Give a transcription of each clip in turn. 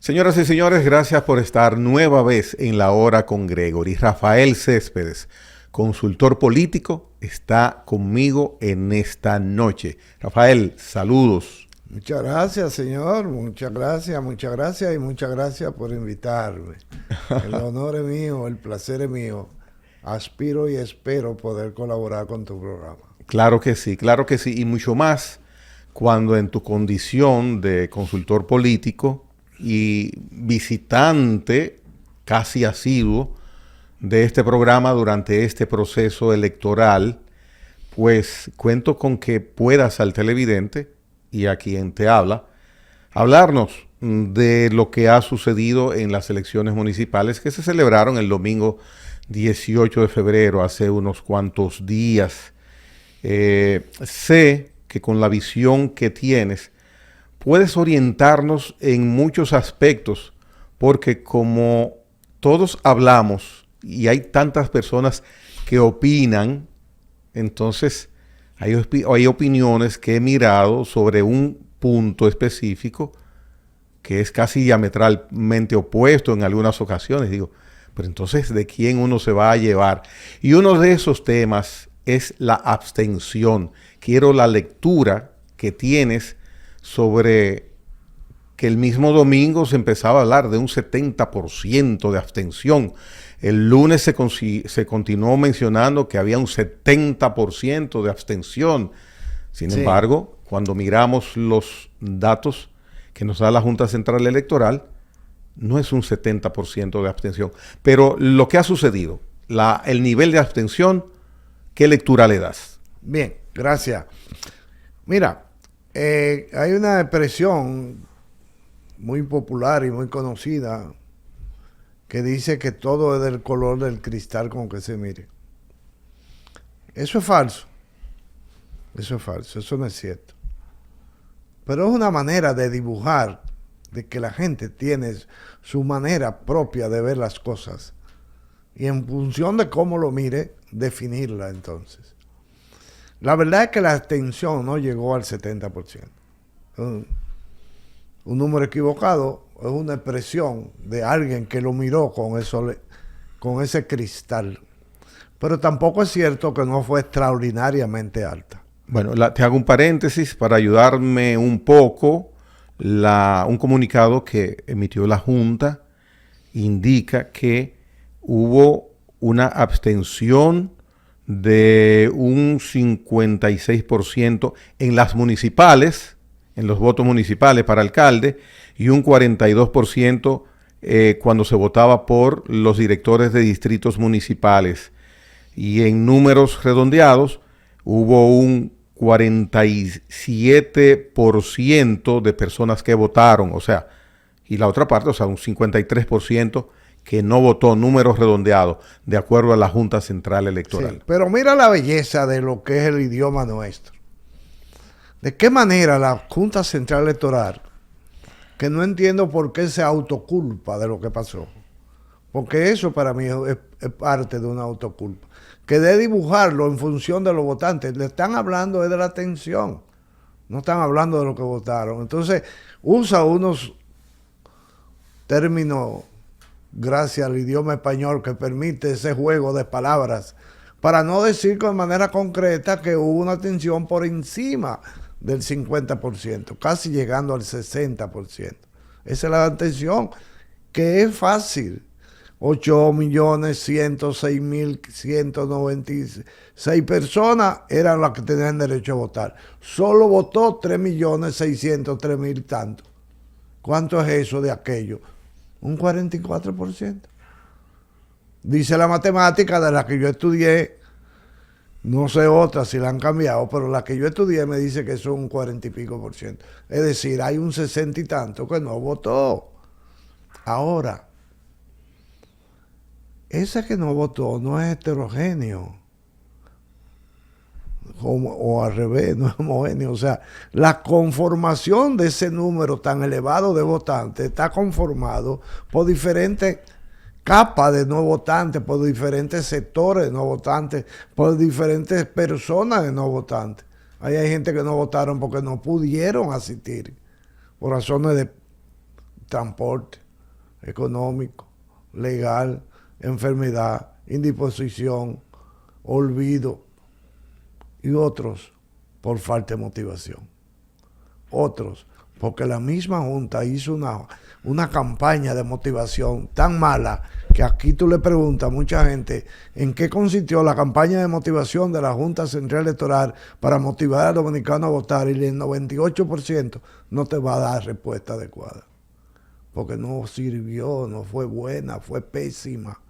Señoras y señores, gracias por estar nueva vez en La Hora con Gregory. Rafael Céspedes, consultor político, está conmigo en esta noche. Rafael, saludos. Muchas gracias, señor. Muchas gracias y muchas gracias por invitarme. El honor es mío, el placer es mío. Aspiro y espero poder colaborar con tu programa. Claro que sí, y mucho más cuando en tu condición de consultor político y visitante casi asiduo de este programa durante este proceso electoral, pues cuento con que puedas al televidente y a quien te habla, hablarnos de lo que ha sucedido en las elecciones municipales que se celebraron el domingo 18 de febrero, hace unos cuantos días. Sé que con la visión que tienes puedes orientarnos en muchos aspectos, porque como todos hablamos y hay tantas personas que opinan, entonces hay opiniones que he mirado sobre un punto específico que es casi diametralmente opuesto en algunas ocasiones. Digo, pero entonces, ¿de quién uno se va a llevar? Y uno de esos temas es la abstención. Quiero la lectura que tienes sobre que el mismo domingo se empezaba a hablar de un 70% de abstención. El lunes se continuó mencionando que había un 70% de abstención. Sin embargo, cuando miramos los datos que nos da la Junta Central Electoral, no es un 70% de abstención. Pero lo que ha sucedido, el nivel de abstención, ¿qué lectura le das? Bien, gracias. Mira, hay una expresión muy popular y muy conocida que dice que todo es del color del cristal con que se mire. Eso es falso. Eso no es cierto. Pero es una manera de dibujar, de que la gente tiene su manera propia de ver las cosas. Y en función de cómo lo mire, definirla entonces. La verdad es que la abstención no llegó al 70%. Un número equivocado es una expresión de alguien que lo miró con ese cristal. Pero tampoco es cierto que no fue extraordinariamente alta. Bueno, te hago un paréntesis para ayudarme un poco. Un comunicado que emitió la Junta indica que hubo una abstención de un 56% en las municipales, en los votos municipales para alcalde, y un 42% cuando se votaba por los directores de distritos municipales. Y en números redondeados hubo un 47% de personas que votaron, o sea, y la otra parte, o sea, un 53% que no votó, números redondeados, de acuerdo a la Junta Central Electoral. Sí, pero mira la belleza de lo que es el idioma nuestro. ¿De qué manera la Junta Central Electoral, que no entiendo por qué se autoculpa de lo que pasó? Porque eso para mí es parte de una autoculpa. Que de dibujarlo en función de los votantes. Le están hablando de la atención. No están hablando de lo que votaron. Entonces usa unos términos, gracias al idioma español, que permite ese juego de palabras, para no decir de manera concreta que hubo una atención por encima del 50%, casi llegando al 60%. Esa es la atención, que es fácil. 8.106.196 personas eran las que tenían derecho a votar. Solo votó 3.603.000 tanto. ¿Cuánto es eso de aquello? Un 44%. Dice la matemática de la que yo estudié, no sé otras si la han cambiado, pero la que yo estudié me dice que son un 40 y pico por ciento. Es decir, hay un 60 y tanto que no votó. Ahora, ese que no votó no es heterogéneo. O al revés, no es homogéneo. O sea, la conformación de ese número tan elevado de votantes está conformado por diferentes capas de no votantes, por diferentes sectores de no votantes, por diferentes personas de no votantes. Hay gente que no votaron porque no pudieron asistir, por razones de transporte, económico, legal, enfermedad, indisposición, olvido, y otros por falta de motivación. Otros porque la misma Junta hizo una campaña de motivación tan mala que aquí tú le preguntas a mucha gente en qué consistió la campaña de motivación de la Junta Central Electoral para motivar al dominicano a votar, y el 98% no te va a dar respuesta adecuada. Porque no sirvió, no fue buena, fue pésima.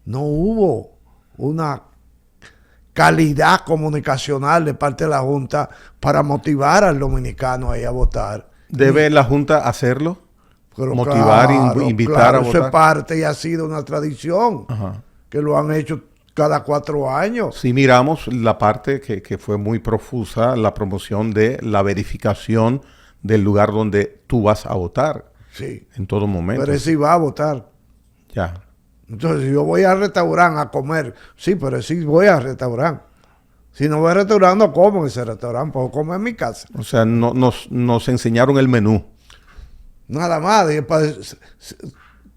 No hubo una calidad comunicacional de parte de la Junta para motivar al dominicano a ir a votar. ¿Debe la Junta hacerlo? Pero Motivar, claro, invitar claro, a votar. eso es parte y ha sido una tradición. Ajá. Que lo han hecho cada 4 años. Si miramos la parte que fue muy profusa, la promoción de la verificación del lugar donde tú vas a votar. Sí. En todo momento. Pero si va a votar. Ya. Entonces, si yo voy al restaurante a comer, sí, pero sí voy al restaurante. Si no voy al restaurante, no como en ese restaurante, puedo comer en mi casa. O sea, nos enseñaron el menú. Nada más.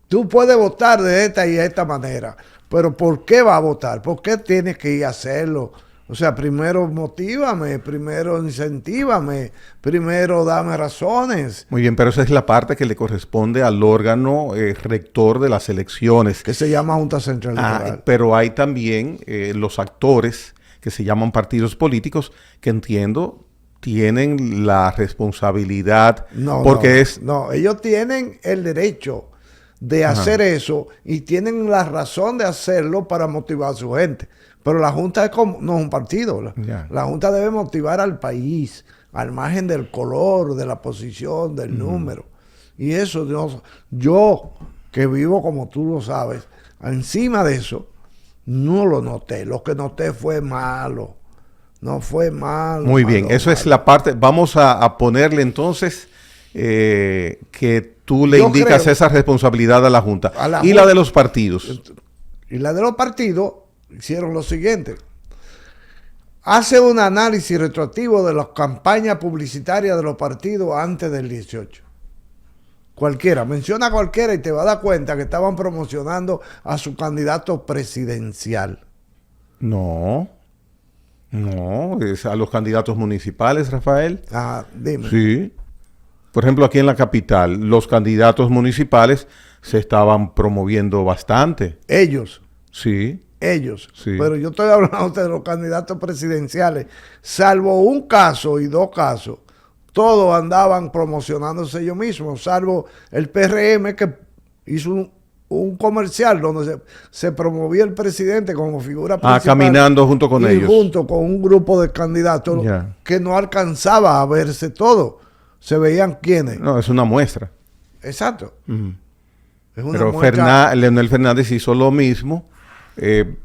Tú puedes votar de esta y de esta manera, pero ¿por qué va a votar? ¿Por qué tienes que ir a hacerlo? O sea, primero motívame, primero incentívame, primero dame razones. Muy bien, pero esa es la parte que le corresponde al órgano rector de las elecciones. Que se llama Junta Central Electoral. Pero hay también los actores que se llaman partidos políticos que entiendo tienen la responsabilidad No, ellos tienen el derecho de hacer eso y tienen la razón de hacerlo para motivar a su gente. Pero la Junta no es un partido. La Junta debe motivar al país, al margen del color, de la posición, del número. Y eso, yo que vivo como tú lo sabes, encima de eso, no lo noté. Lo que noté fue malo. No fue malo. Muy bien, eso es la parte. Vamos a ponerle entonces que tú le indicas esa responsabilidad a la Junta. Y la de los partidos. Y la de los partidos hicieron lo siguiente. Hace un análisis retroactivo de las campañas publicitarias de los partidos antes del 18. Cualquiera, menciona cualquiera y te vas a dar cuenta que estaban promocionando a su candidato presidencial. No, es a los candidatos municipales, Rafael. Dime. Sí. Por ejemplo, aquí en la capital, los candidatos municipales se estaban promoviendo bastante. Ellos. Sí. Sí. Pero yo estoy hablando de los candidatos presidenciales. Salvo un caso y 2 casos, todos andaban promocionándose ellos mismos, salvo el PRM que hizo un comercial donde se promovía el presidente como figura principal. Caminando junto con ellos. Junto con un grupo de candidatos que no alcanzaba a verse todo. Se veían quiénes. No, es una muestra. Exacto. Es una Pero muestra. Leonel Fernández hizo lo mismo,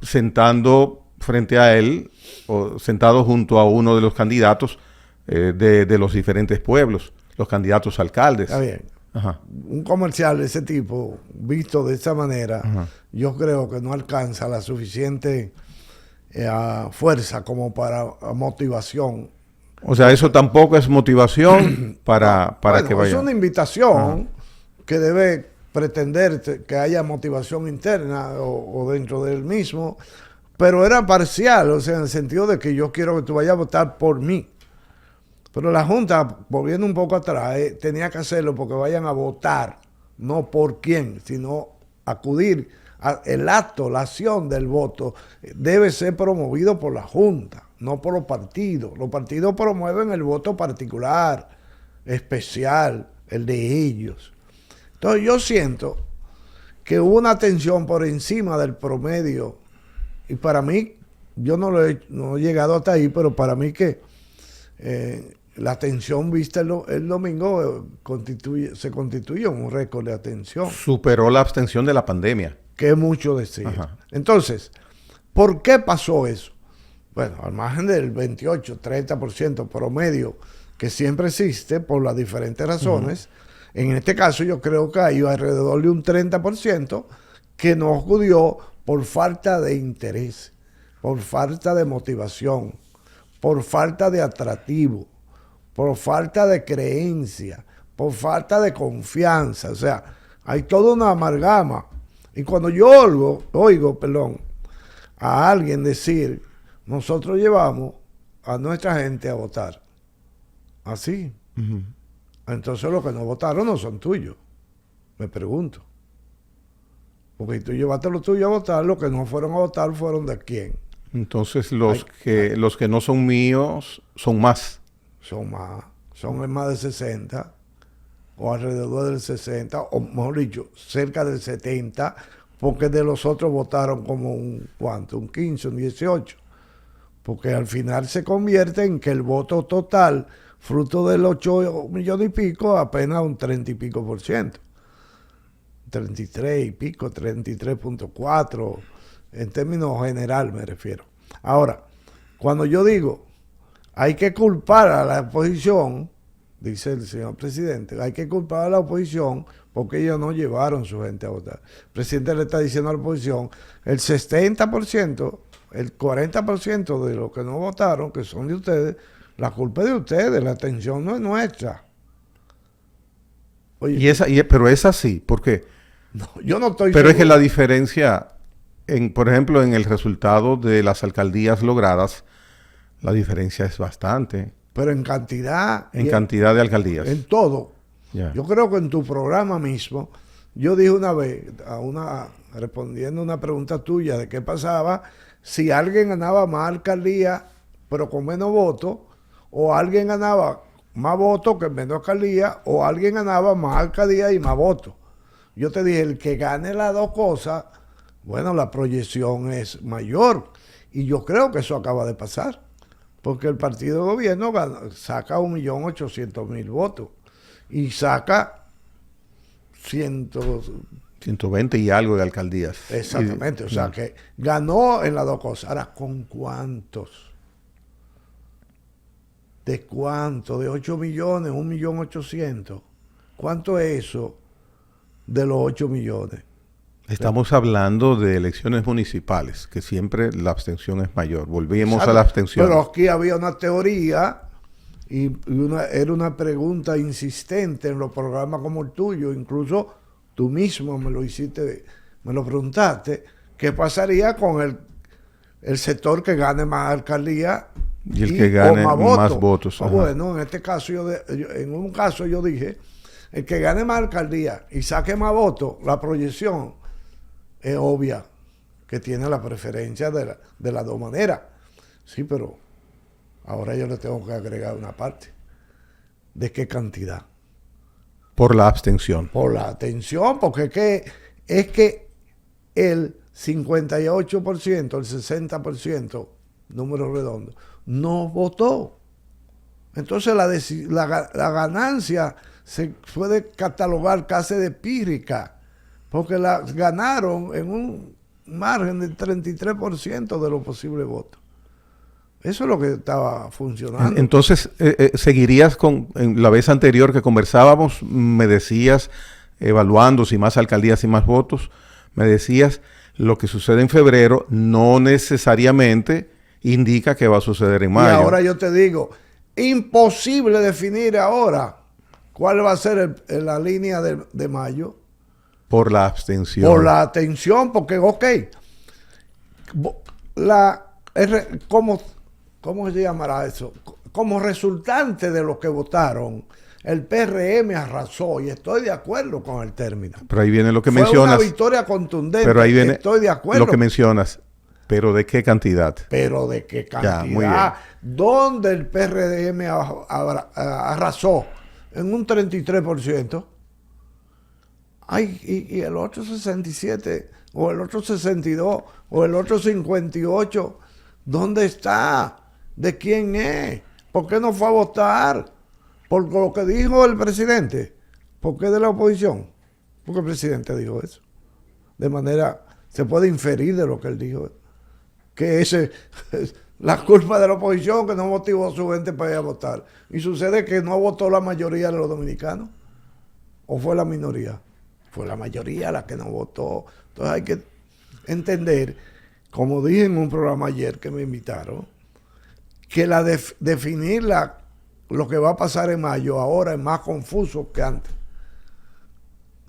sentando frente a él, o sentado junto a uno de los candidatos de los diferentes pueblos, los candidatos alcaldes. Está bien. Ajá. Un comercial de ese tipo, visto de esa manera, yo creo que no alcanza la suficiente fuerza como para motivación. O sea, eso tampoco es motivación para que vaya. Es una invitación que debe pretender que haya motivación interna o dentro del mismo, pero era parcial, o sea, en el sentido de que yo quiero que tú vayas a votar por mí. Pero la Junta, volviendo un poco atrás, tenía que hacerlo porque vayan a votar, no por quién, sino acudir. El acto, la acción del voto debe ser promovido por la Junta, no por los partidos. Los partidos promueven el voto particular, especial, el de ellos. Entonces yo siento que hubo una atención por encima del promedio y para mí, yo no he llegado hasta ahí, pero para mí que la atención vista el domingo se constituye un récord de atención. Superó la abstención de la pandemia. Que es mucho decir. Entonces, ¿por qué pasó eso? Bueno, al margen del 28, 30% promedio que siempre existe por las diferentes razones, en este caso yo creo que hay alrededor de un 30% que no acudió por falta de interés, por falta de motivación, por falta de atractivo, por falta de creencia, por falta de confianza. O sea, hay toda una amalgama. Y cuando yo oigo, a alguien decir, nosotros llevamos a nuestra gente a votar. Así. Entonces los que no votaron no son tuyos. Me pregunto. Porque tú llevaste los tuyos a votar, los que no fueron a votar fueron de quién. Entonces los que no son míos son más. Son más de 60, o alrededor del 60, o mejor dicho, cerca del 70, porque de los otros votaron como un 15, un 18. Porque al final se convierte en que el voto total, fruto del 8 millones y pico, apenas un 30 y pico por ciento. 33 y pico, 33.4, en términos general me refiero. Ahora, cuando yo digo, hay que culpar a la oposición, dice el señor presidente, hay que culpar a la oposición porque ellos no llevaron su gente a votar. El presidente le está diciendo a la oposición, el 70%, el 40% de los que no votaron, que son de ustedes, la culpa es de ustedes, la atención no es nuestra. Oye, pero es así, porque... No, yo no estoy Pero seguro. es que la diferencia, por ejemplo, en el resultado de las alcaldías logradas, la diferencia es bastante. Pero en cantidad. En cantidad de alcaldías. En todo. Yeah. Yo creo que en tu programa mismo, yo dije una vez, respondiendo a una pregunta tuya de qué pasaba si alguien ganaba más alcaldía, pero con menos votos, o alguien ganaba más votos que menos alcaldía, o alguien ganaba más alcaldía y más votos. Yo te dije, el que gane las dos cosas, bueno, la proyección es mayor. Y yo creo que eso acaba de pasar. Porque el partido de gobierno saca 1.800.000 votos. Y saca 120 y algo de alcaldías. Exactamente. O sea, que ganó en las dos cosas. Ahora, ¿con cuántos? ¿De cuánto? ¿De 8 millones? 1.800.000. ¿Cuánto es eso de los 8 millones? Estamos hablando de elecciones municipales, que siempre la abstención es mayor. Volvimos Exacto. a la abstención. Pero aquí había una teoría y era una pregunta insistente en los programas como el tuyo. Incluso tú mismo me lo preguntaste. ¿Qué pasaría con el sector que gane más alcaldía y el que gane más votos? Bueno, en este caso, en un caso yo dije, el que gane más alcaldía y saque más votos, la proyección es obvia que tiene la preferencia de las dos maneras. Sí, pero ahora yo le tengo que agregar una parte. ¿De qué cantidad? Por la abstención. Por la abstención, porque es que el 58%, el 60%, número redondo, no votó. Entonces la ganancia se puede catalogar casi de pírrica, porque la ganaron en un margen del 33% de los posibles votos. Eso es lo que estaba funcionando. Entonces, seguirías en la vez anterior que conversábamos, me decías, evaluando si más alcaldías y más votos, me decías, lo que sucede en febrero no necesariamente indica que va a suceder en mayo. Y ahora yo te digo, imposible definir ahora cuál va a ser la línea de mayo. Por la abstención. Por la abstención, porque, ¿cómo se llamará eso? Como resultante de los que votaron, el PRM arrasó, y estoy de acuerdo con el término. Pero ahí viene lo que Fue mencionas. una victoria contundente, pero ahí viene estoy de acuerdo. Lo que mencionas, pero ¿de qué cantidad? Pero ¿de qué cantidad? Ya, muy bien. ¿Dónde el PRM arrasó? En un 33%. Ay, y el otro 67, o el otro 62, o el otro 58, ¿dónde está? ¿De quién es? ¿Por qué no fue a votar? Por lo que dijo el presidente. ¿Por qué de la oposición? Porque el presidente dijo eso. De manera, se puede inferir de lo que él dijo. Que la culpa de la oposición que no motivó a su gente para ir a votar. Y sucede que no votó la mayoría de los dominicanos. ¿O fue la minoría? Fue la mayoría la que no votó. Entonces hay que entender, como dije en un programa ayer que me invitaron, que definir lo que va a pasar en mayo ahora es más confuso que antes.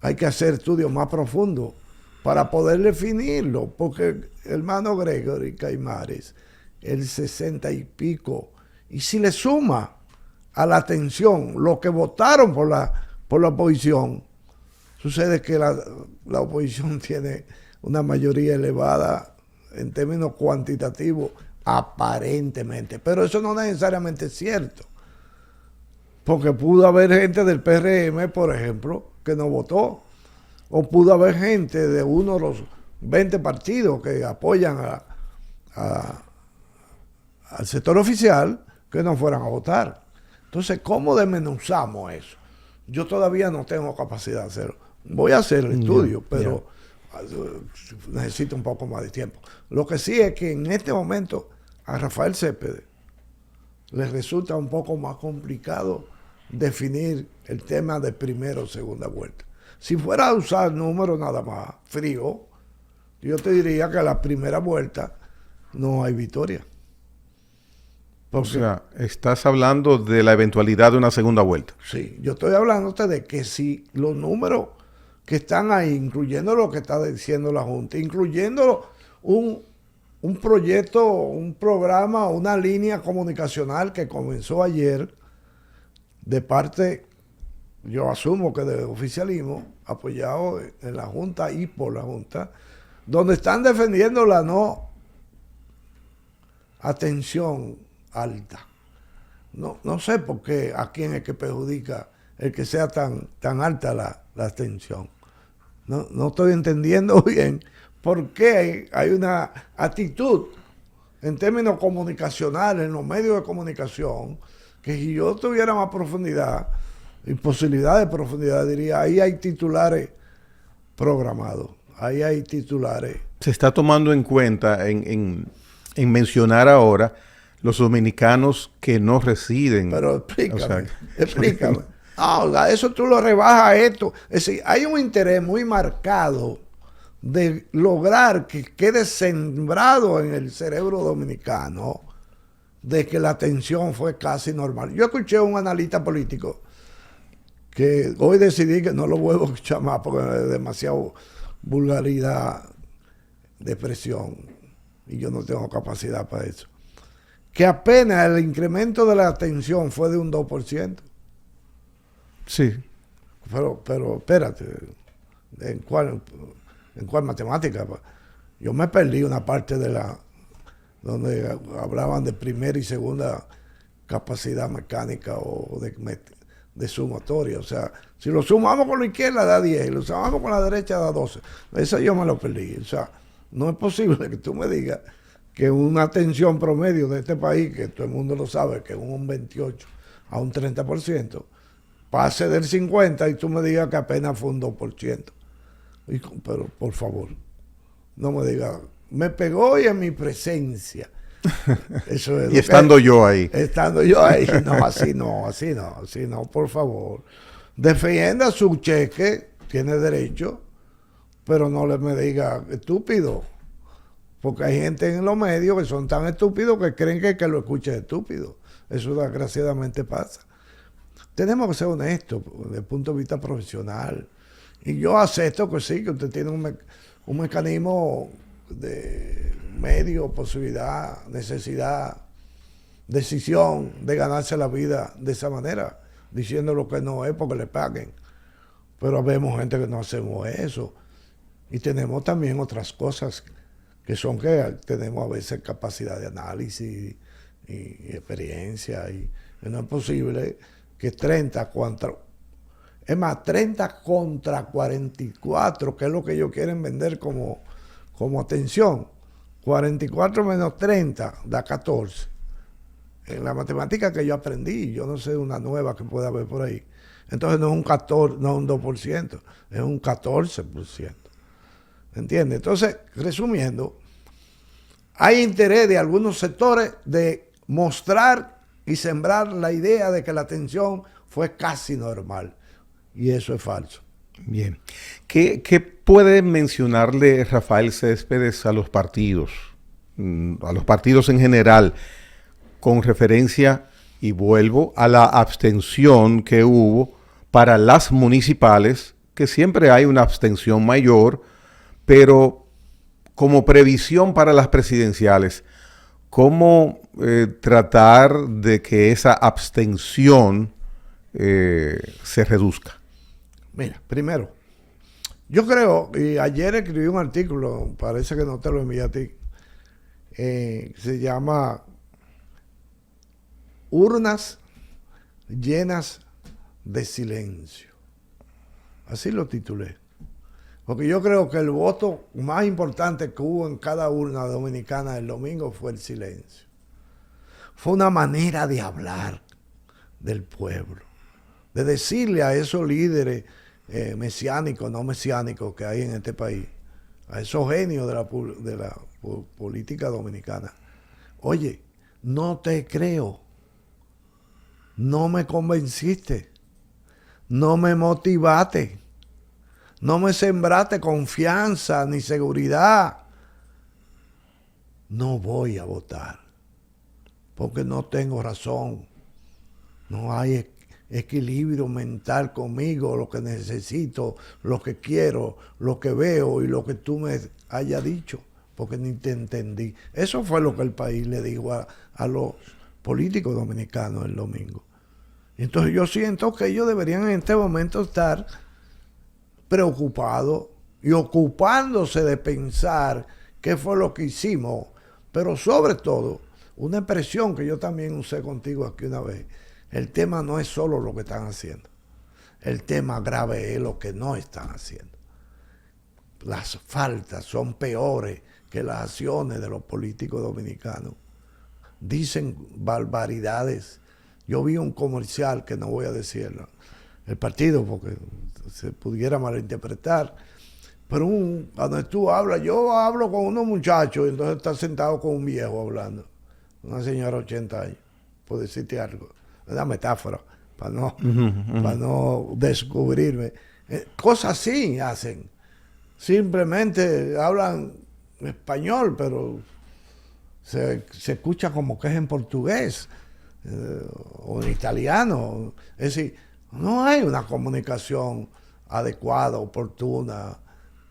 Hay que hacer estudios más profundos para poder definirlo, porque hermano Gregory Caimares, el 60 y pico, y si le suma a la atención lo que votaron por la oposición, sucede que la oposición tiene una mayoría elevada en términos cuantitativos, aparentemente, pero eso no necesariamente es cierto, porque pudo haber gente del PRM, por ejemplo, que no votó, o pudo haber gente de uno de los 20 partidos que apoyan al sector oficial que no fueran a votar. Entonces, ¿cómo desmenuzamos eso? Yo todavía no tengo capacidad de hacerlo. Voy a hacer el estudio, pero necesito un poco más de tiempo. Lo que sí es que en este momento a Rafael Céspedes le resulta un poco más complicado definir el tema de primera o segunda vuelta. Si fuera a usar números nada más frío, yo te diría que a la primera vuelta no hay victoria. Porque, o sea, estás hablando de la eventualidad de una segunda vuelta. Sí, yo estoy hablándote de que si los números que están ahí, incluyendo lo que está diciendo la Junta, incluyendo un proyecto, un programa, una línea comunicacional que comenzó ayer de parte, yo asumo que de oficialismo, apoyado en la Junta y por la Junta, donde están defendiendo la no atención alta. No sé por qué, a quién es que perjudica el que sea tan alta la atención. No estoy entendiendo bien por qué hay una actitud en términos comunicacionales, en los medios de comunicación, que si yo tuviera más profundidad y posibilidad de profundidad, diría, ahí hay titulares programados, ahí hay titulares. Se está tomando en cuenta en mencionar ahora los dominicanos que no residen. Pero explícame. Eso tú lo rebajas a esto. Es decir, hay un interés muy marcado de lograr que quede sembrado en el cerebro dominicano de que la atención fue casi normal. Yo escuché a un analista político que hoy decidí que no lo vuelvo a escuchar más porque es demasiado vulgaridad de expresión y yo no tengo capacidad para eso. Que apenas el incremento de la atención fue de un 2%. Sí. Pero espérate, ¿en cuál matemática? Yo me perdí una parte de donde hablaban de primera y segunda capacidad mecánica o de sumatoria. O sea, si lo sumamos con la izquierda da 10, lo sumamos con la derecha da 12. Eso yo me lo perdí. O sea, no es posible que tú me digas que una atención promedio de este país, que todo el mundo lo sabe, que es un 28 a un 30%, pase del 50 y tú me digas que apenas fue un 2%. Pero, por favor, no me digas, me pegó y en mi presencia. Eso es y estando yo ahí. Estando yo ahí. No, así no, por favor. Defienda su cheque, tiene derecho, pero no me diga estúpido. Porque hay gente en los medios que son tan estúpidos que creen que lo escucha es estúpido. Eso desgraciadamente pasa. Tenemos que ser honestos desde el punto de vista profesional. Y yo acepto que sí, que usted tiene un mecanismo de medio, posibilidad, necesidad, decisión de ganarse la vida de esa manera, diciendo lo que no es porque le paguen. Pero vemos gente que no hacemos eso. Y tenemos también otras cosas que son que tenemos a veces capacidad de análisis y experiencia. Y no es posible que 30 contra 44, que es lo que ellos quieren vender como atención. 44 menos 30 da 14. En la matemática que yo aprendí, yo no sé una nueva que pueda haber por ahí. Entonces no es un 14, no es un 2%, es un 14%. ¿Entiendes? Entonces, resumiendo, hay interés de algunos sectores de mostrar y sembrar la idea de que la atención fue casi normal. Y eso es falso. Bien. ¿Qué puede mencionarle Rafael Céspedes a los partidos en general, con referencia Y vuelvo a la abstención que hubo para las municipales, que siempre hay una abstención mayor, pero como previsión para las presidenciales, ¿cómo tratar de que esa abstención se reduzca? Mira, primero, yo creo, y ayer escribí un artículo, parece que no te lo envié a ti, se llama Urnas llenas de silencio. Así lo titulé. Porque yo creo que el voto más importante que hubo en cada urna dominicana el domingo fue el silencio. Fue una manera de hablar del pueblo, de decirle a esos líderes mesiánicos, no mesiánicos que hay en este país, a esos genios de la política dominicana: oye, no te creo, no me convenciste, no me motivaste, no me sembraste confianza ni seguridad, no voy a votar, porque no tengo razón, no hay equilibrio mental conmigo, lo que necesito, lo que quiero, lo que veo y lo que tú me hayas dicho, porque ni te entendí. Eso fue lo que el país le dijo a los políticos dominicanos el domingo. Entonces yo siento que ellos deberían en este momento estar preocupados y ocupándose de pensar qué fue lo que hicimos, pero sobre todo, una expresión que yo también usé contigo aquí una vez: el tema no es solo lo que están haciendo, el tema grave es lo que no están haciendo. Las faltas son peores que las acciones de los políticos dominicanos. Dicen barbaridades. Yo vi un comercial, que no voy a decirlo, el partido, porque se pudiera malinterpretar, pero cuando tú hablas, yo hablo con unos muchachos y entonces está sentado con un viejo hablando, una señora de 80 años, por decirte algo, una metáfora, para no descubrirme. Cosas así hacen. Simplemente hablan español, pero se escucha como que es en portugués o en italiano. Es decir, no hay una comunicación adecuada, oportuna,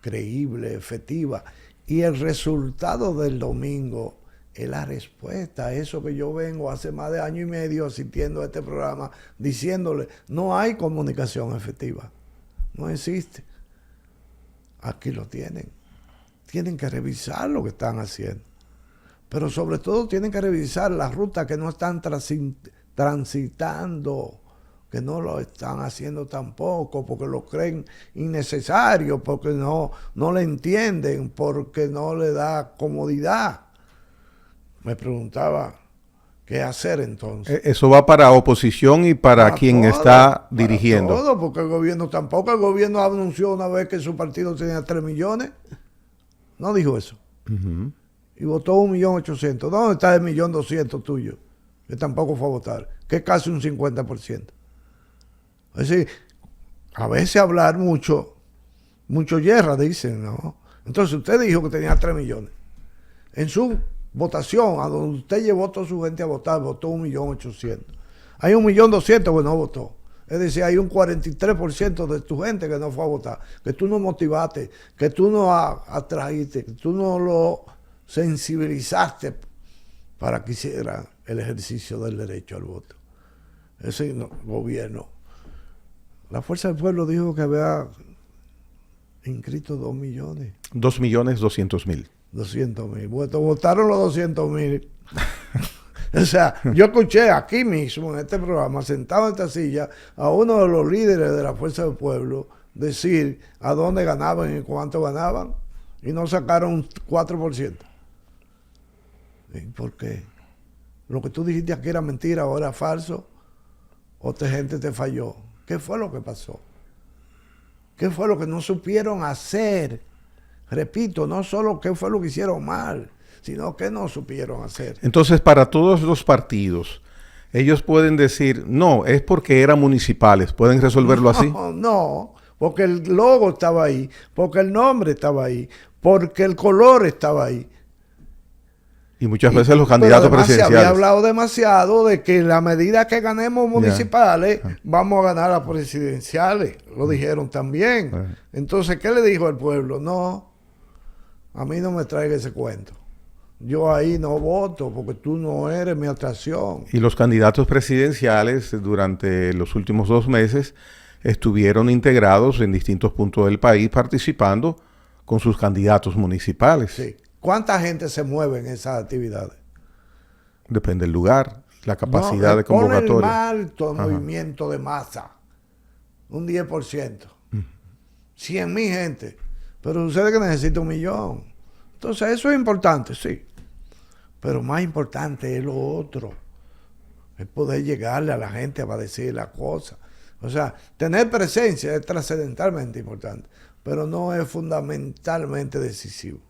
creíble, efectiva. Y el resultado del domingo es la respuesta a eso que yo vengo hace más de año y medio asistiendo a este programa, diciéndole: no hay comunicación efectiva, no existe. Aquí lo tienen. Tienen que revisar lo que están haciendo, pero sobre todo tienen que revisar la ruta que no están transitando, que no lo están haciendo tampoco, porque lo creen innecesario, porque no le entienden, porque no le da comodidad. Me preguntaba, ¿qué hacer entonces? Eso va para oposición y para quien está dirigiendo. Para todo, porque el gobierno anunció una vez que su partido tenía 3 millones. No dijo eso. Uh-huh. Y votó 1.800.000. ¿Dónde está el 1.200.000 tuyo? Que tampoco fue a votar, que es casi un 50%. Es decir, a veces hablar mucho hierra, dicen, ¿no? Entonces usted dijo que tenía 3 millones. En su votación, a donde usted llevó a toda su gente a votar, votó 1.800.000. Hay 1.200.000 que no votó. Es decir, hay un 43% de tu gente que no fue a votar, que tú no motivaste, que tú no atrajiste, que tú no lo sensibilizaste para que hiciera el ejercicio del derecho al voto. Ese gobierno. La Fuerza del Pueblo dijo que había inscrito 2 millones. 2.200.000. 200.000. Votaron los 200.000. O sea, yo escuché aquí mismo en este programa, sentado en esta silla, a uno de los líderes de la Fuerza del Pueblo decir a dónde ganaban y cuánto ganaban, y no sacaron un 4%. ¿Y por qué? Lo que tú dijiste aquí era mentira, ahora es falso, otra gente te falló. ¿Qué fue lo que pasó? ¿Qué fue lo que no supieron hacer? Repito, no solo qué fue lo que hicieron mal, sino que no supieron hacer. Entonces, para todos los partidos, ellos pueden decir, no, es porque eran municipales, ¿pueden resolverlo así? No, porque el logo estaba ahí, porque el nombre estaba ahí, porque el color estaba ahí. Y muchas veces los candidatos pero además presidenciales. Se había hablado demasiado de que en la medida que ganemos municipales, vamos a ganar las presidenciales. Lo dijeron también. Entonces, ¿qué le dijo el pueblo? No, a mí no me traiga ese cuento. Yo ahí no voto porque tú no eres mi atracción. Y los candidatos presidenciales durante los últimos 2 meses estuvieron integrados en distintos puntos del país participando con sus candidatos municipales. Sí. ¿Cuánta gente se mueve en esas actividades? Depende del lugar, la capacidad de convocatoria. Pon el alto movimiento de masa, un 10%. 100,000 gente. Pero sucede que necesita 1,000,000. Entonces eso es importante, sí. Pero más importante es lo otro. Es poder llegarle a la gente a decir las cosas. O sea, tener presencia es trascendentalmente importante, pero no es fundamentalmente decisivo.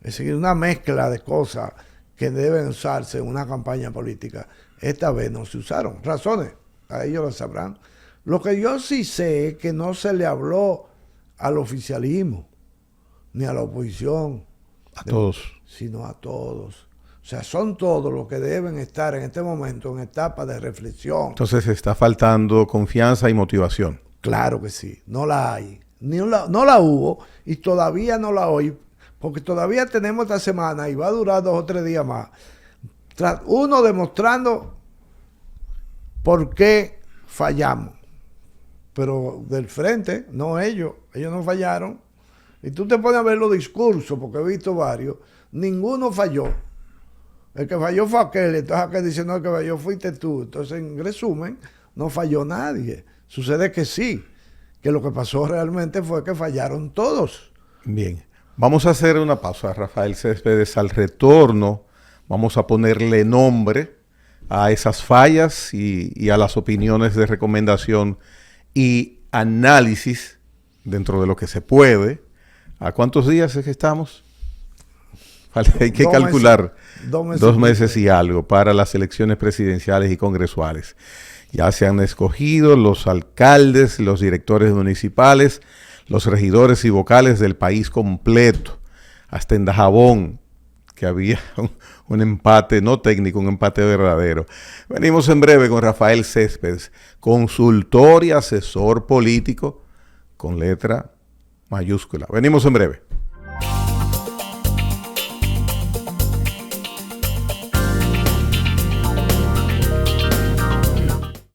Es decir, una mezcla de cosas que deben usarse en una campaña política. Esta vez no se usaron. Razones, a ellos lo sabrán. Lo que yo sí sé es que no se le habló al oficialismo, ni a la oposición. A todos. Sino a todos. O sea, son todos los que deben estar en este momento en etapa de reflexión. Entonces está faltando confianza y motivación. Claro que sí, no la hay. No la hubo y todavía no la hay, porque todavía tenemos esta semana y va a durar 2 o 3 días más. Uno demostrando por qué fallamos. Pero del frente, no ellos no fallaron. Y tú te pones a ver los discursos, porque he visto varios, ninguno falló. El que falló fue aquel, entonces aquel dice, no, el que falló fuiste tú. Entonces, en resumen, no falló nadie. Sucede que sí, que lo que pasó realmente fue que fallaron todos. Bien, vamos a hacer una pausa, Rafael Céspedes. Al retorno vamos a ponerle nombre a esas fallas y a las opiniones de recomendación y análisis dentro de lo que se puede. ¿A cuántos días es que estamos? Hay que calcular 2 meses y algo para las elecciones presidenciales y congresuales. Ya se han escogido los alcaldes, los directores municipales, los regidores y vocales del país completo. Hasta en Dajabón, que había un empate no técnico, un empate verdadero. Venimos en breve con Rafael Céspedes, consultor y asesor político con letra mayúscula. Venimos en breve.